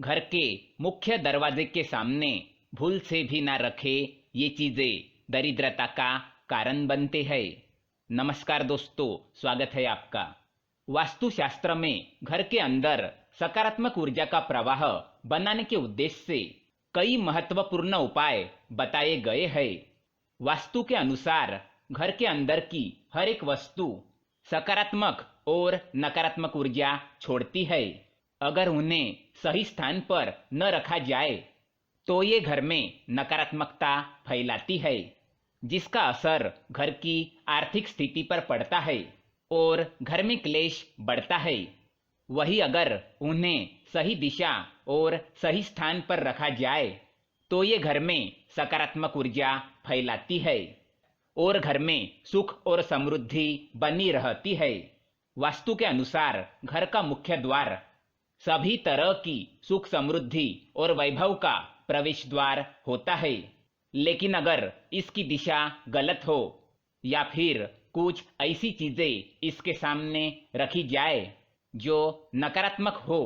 घर के मुख्य दरवाजे के सामने भूल से भी ना रखे ये चीजें दरिद्रता का कारण बनते हैं। नमस्कार दोस्तों, स्वागत है आपका। वास्तुशास्त्र में घर के अंदर सकारात्मक ऊर्जा का प्रवाह बनाने के उद्देश्य से कई महत्वपूर्ण उपाय बताए गए हैं। वास्तु के अनुसार घर के अंदर की हर एक वस्तु सकारात्मक और नकारात्मक ऊर्जा छोड़ती है। अगर उन्हें सही स्थान पर न रखा जाए तो ये घर में नकारात्मकता फैलाती है, जिसका असर घर की आर्थिक स्थिति पर पड़ता है और घर में क्लेश बढ़ता है। वही अगर उन्हें सही दिशा और सही स्थान पर रखा जाए तो ये घर में सकारात्मक ऊर्जा फैलाती है और घर में सुख और समृद्धि बनी रहती है। वास्तु के अनुसार घर का मुख्य द्वार सभी तरह की सुख समृद्धि और वैभव का प्रवेश द्वार होता है, लेकिन अगर इसकी दिशा गलत हो या फिर कुछ ऐसी चीजें इसके सामने रखी जाए जो नकारात्मक हो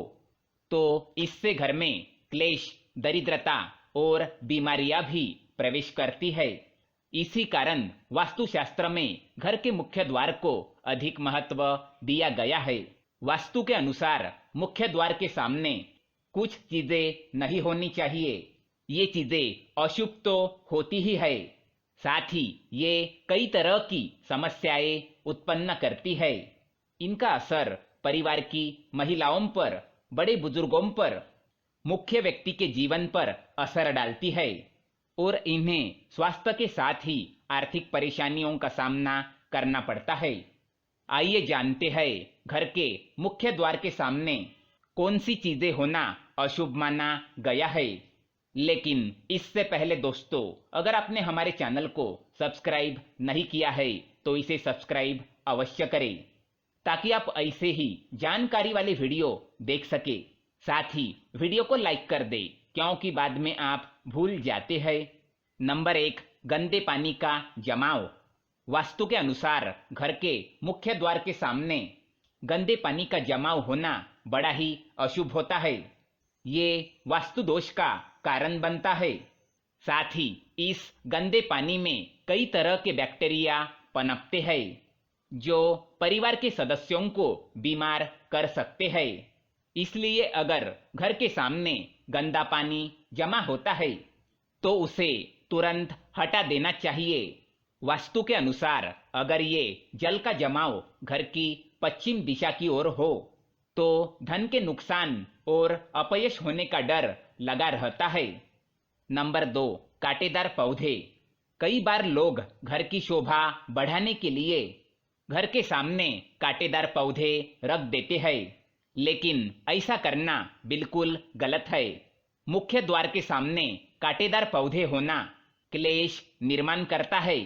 तो इससे घर में क्लेश, दरिद्रता और बीमारियां भी प्रवेश करती है। इसी कारण वास्तुशास्त्र में घर के मुख्य द्वार को अधिक महत्व दिया गया है। वास्तु के अनुसार मुख्य द्वार के सामने कुछ चीजें नहीं होनी चाहिए। ये चीजें अशुभ तो होती ही है, साथ ही ये कई तरह की समस्याएं उत्पन्न करती है। इनका असर परिवार की महिलाओं पर, बड़े बुजुर्गों पर, मुख्य व्यक्ति के जीवन पर असर डालती है और इन्हें स्वास्थ्य के साथ ही आर्थिक परेशानियों का सामना करना पड़ता है। आइए जानते हैं घर के मुख्य द्वार के सामने कौन सी चीजें होना अशुभ माना गया है। लेकिन इससे पहले दोस्तों, अगर आपने हमारे चैनल को सब्सक्राइब नहीं किया है तो इसे सब्सक्राइब अवश्य करें, ताकि आप ऐसे ही जानकारी वाले वीडियो देख सके। साथ ही वीडियो को लाइक कर दे, क्योंकि बाद में आप भूल जाते हैं। नंबर 1, गंदे पानी का जमाव। वास्तु के अनुसार घर के मुख्य द्वार के सामने गंदे पानी का जमाव होना बड़ा ही अशुभ होता है। ये वास्तु दोष का कारण बनता है। साथ ही इस गंदे पानी में कई तरह के बैक्टीरिया पनपते हैं जो परिवार के सदस्यों को बीमार कर सकते हैं। इसलिए अगर घर के सामने गंदा पानी जमा होता है तो उसे तुरंत हटा देना चाहिए। वास्तु के अनुसार अगर ये जल का जमाव घर की पश्चिम दिशा की ओर हो तो धन के नुकसान और अपयश होने का डर लगा रहता है। नंबर 2, कांटेदार पौधे। कई बार लोग घर की शोभा बढ़ाने के लिए घर के सामने कांटेदार पौधे रख देते हैं, लेकिन ऐसा करना बिल्कुल गलत है। मुख्य द्वार के सामने कांटेदार पौधे होना क्लेश निर्माण करता है।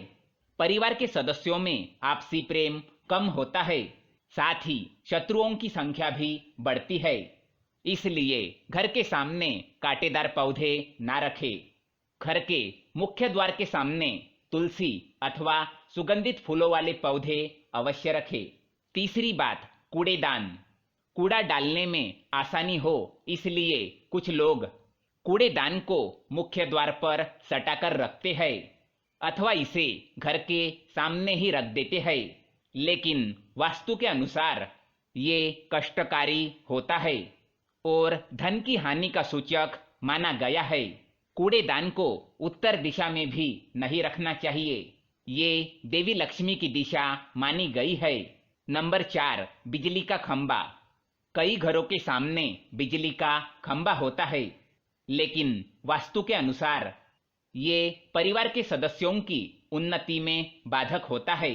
परिवार के सदस्यों में आपसी प्रेम कम होता है, साथ ही शत्रुओं की संख्या भी बढ़ती है। इसलिए घर के सामने कांटेदार पौधे ना रखें। घर के मुख्य द्वार के सामने तुलसी अथवा सुगंधित फूलों वाले पौधे अवश्य रखें। तीसरी बात, कूड़ेदान। कूड़ा डालने में आसानी हो इसलिए कुछ लोग कूड़ेदान को मुख्य द्वार पर सटाकर रखते हैं अथवा इसे घर के सामने ही रख देते हैं, लेकिन वास्तु के अनुसार ये कष्टकारी होता है और धन की हानि का सूचक माना गया है। कूड़ेदान को उत्तर दिशा में भी नहीं रखना चाहिए। ये देवी लक्ष्मी की दिशा मानी गई है। नंबर 4, बिजली का खंबा। कई घरों के सामने बिजली का खंबा होता है, लेकिन वास्तु के अनुसार ये परिवार के सदस्यों की उन्नति में बाधक होता है।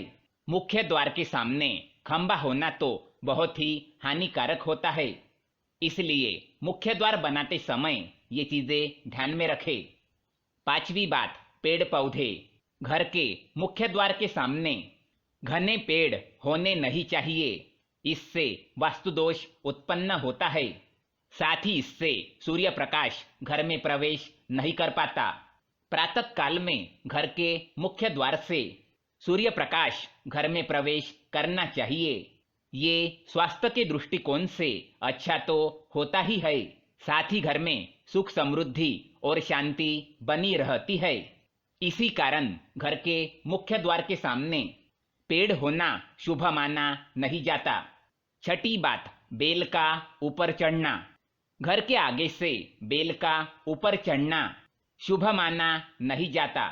मुख्य द्वार के सामने खंबा होना तो बहुत ही हानिकारक होता है, इसलिए मुख्य द्वार बनाते समय ये चीजें ध्यान में रखें। पांचवी बात, पेड़ पौधे। घर के मुख्य द्वार के सामने घने पेड़ होने नहीं चाहिए। इससे वास्तु दोष उत्पन्न होता है। साथ ही इससे सूर्य प्रकाश घर में प्रवेश नहीं कर पाता। प्रातः काल में घर के मुख्य द्वार से सूर्य प्रकाश घर में प्रवेश करना चाहिए। ये स्वास्थ्य के दृष्टिकोण से अच्छा तो होता ही है, साथ ही घर में सुख समृद्धि और शांति बनी रहती है। इसी कारण घर के मुख्य द्वार के सामने पेड़ होना शुभ माना नहीं जाता। छठी बात, बेल का ऊपर चढ़ना। घर के आगे से बेल का ऊपर चढ़ना शुभ माना नहीं जाता।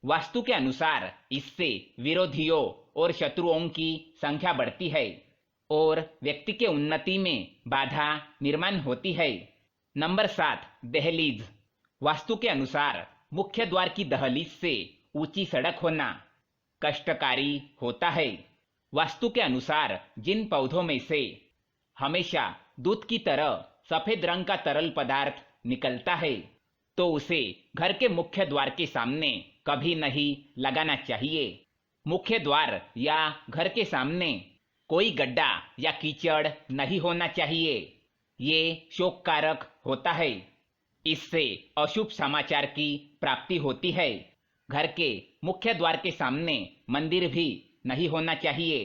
वास्तु के अनुसार इससे विरोधियों और शत्रुओं की संख्या बढ़ती है और व्यक्ति के उन्नति में बाधा निर्माण होती है। नंबर 7, दहलीज। वास्तु के अनुसार मुख्य द्वार की दहलीज से ऊंची सड़क होना कष्टकारी होता है। वास्तु के अनुसार जिन पौधों में से हमेशा दूध की तरह सफेद रंग का तरल पदार्थ निकलता है तो उसे घर के मुख्य द्वार के सामने कभी नहीं लगाना चाहिए। मुख्य द्वार या घर के सामने कोई गड्ढा या कीचड़ नहीं होना चाहिए। ये शोककारक होता है। इससे अशुभ समाचार की प्राप्ति होती है। घर के मुख्य द्वार के सामने मंदिर भी नहीं होना चाहिए।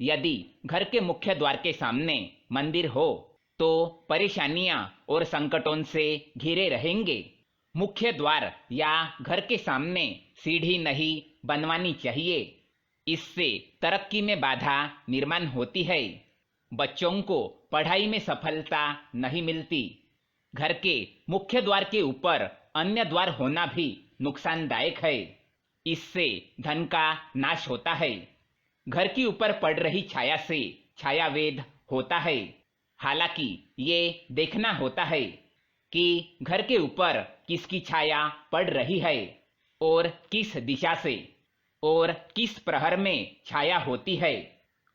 यदि घर के मुख्य द्वार के सामने मंदिर हो तो परेशानियां और संकटों से घिरे रहेंगे। मुख्य द्वार या घर के सामने सीढ़ी नहीं बनवानी चाहिए। इससे तरक्की में बाधा निर्माण होती है। बच्चों को पढ़ाई में सफलता नहीं मिलती। घर के मुख्य द्वार के ऊपर अन्य द्वार होना भी नुकसानदायक है। इससे धन का नाश होता है। घर के ऊपर पड़ रही छाया से छायावेद होता है। हालांकि ये देखना होता है कि घर के ऊपर किसकी छाया पड़ रही है और किस दिशा से और किस प्रहर में छाया होती है।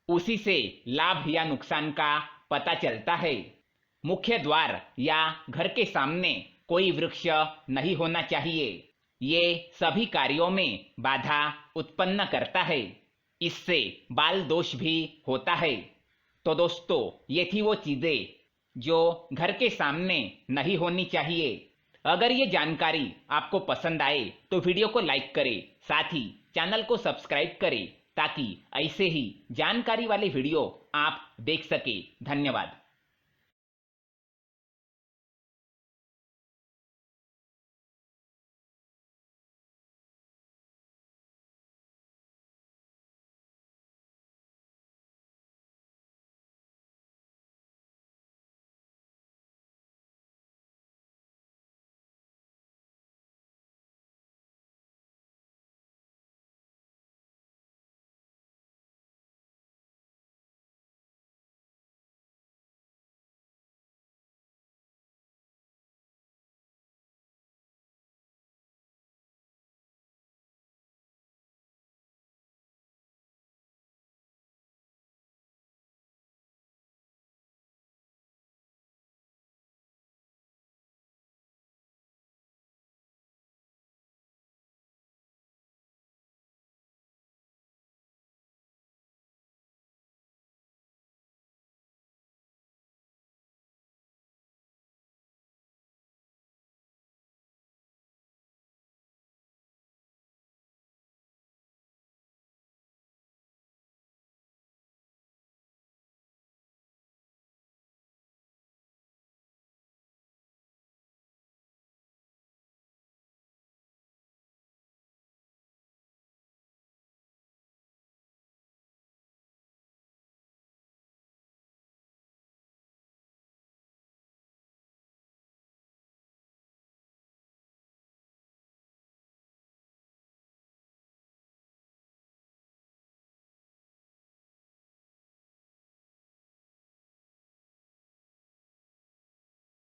उसी से लाभ या नुकसान का पता चलता है। मुख्य द्वार या घर के सामने कोई वृक्ष नहीं होना चाहिए। ये सभी कार्यों में बाधा उत्पन्न करता है। इससे बाल दोष भी होता है। तो दोस्तों, ये थी वो चीजें जो घर के सामने नहीं होनी चाहिए। अगर ये जानकारी आपको पसंद आए तो वीडियो को लाइक करें, साथ ही चैनल को सब्सक्राइब करें ताकि ऐसे ही जानकारी वाले वीडियो आप देख सके। धन्यवाद।